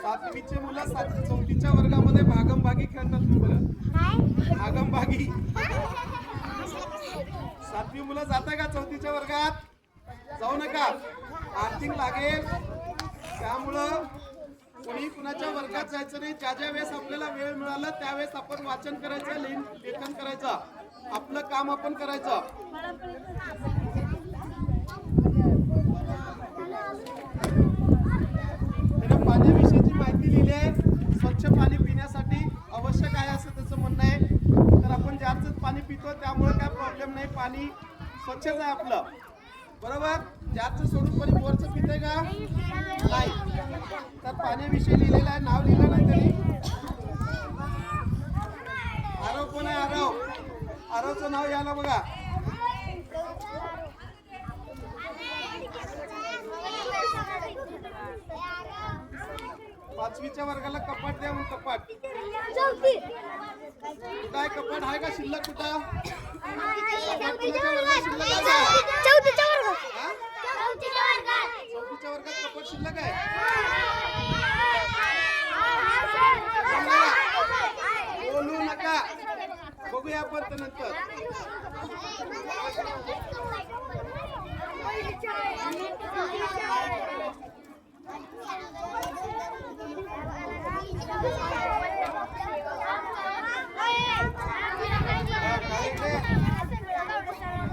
सातवीचे मुलं चौथीच्या वर्गामध्ये भागमभागी खेळतात मुलं. भागमभागी. सातवी मुलं जाता का चौथीच्या वर्गात? जाऊ नका, आर्थिंग लागेल. त्यामुळं कोणी कुणाच्या वर्गात जायचं नाही. ज्या ज्या वेळेस आपल्याला वेळ मिळाला त्यावेळेस आपण वाचन करायचं, लेखन करायचं, आपलं काम आपण करायचं. त्यानं पाण्याविषयीची माहिती लिहिली आहे. स्वच्छ पाणी पिण्यासाठी आवश्यक आहे असं त्याचं म्हणणं आहे. तर आपण जास्तच पाणी पितो त्यामुळे काय प्रॉब्लेम नाही, पाणी स्वच्छच आहे आपलं, बरोबर. जास्त सोडून कोणी बोरचं पितंय का? नाही. तर पाण्याविषयी लिहिलेलं आहे, नाव लिहिलं नाही तरी. आरव कोण आहे? आरव. आरवचं नाव याला बघा. पाचवीच्या वर्गाला कपाट द्या मग. कपाट कुठं आहे? कपाट आहे का शिल्लक? कुठं चौथीच्या वर्गात कपाट शिल्लक आहे? बोलू नका, बघूया आपण नंतर.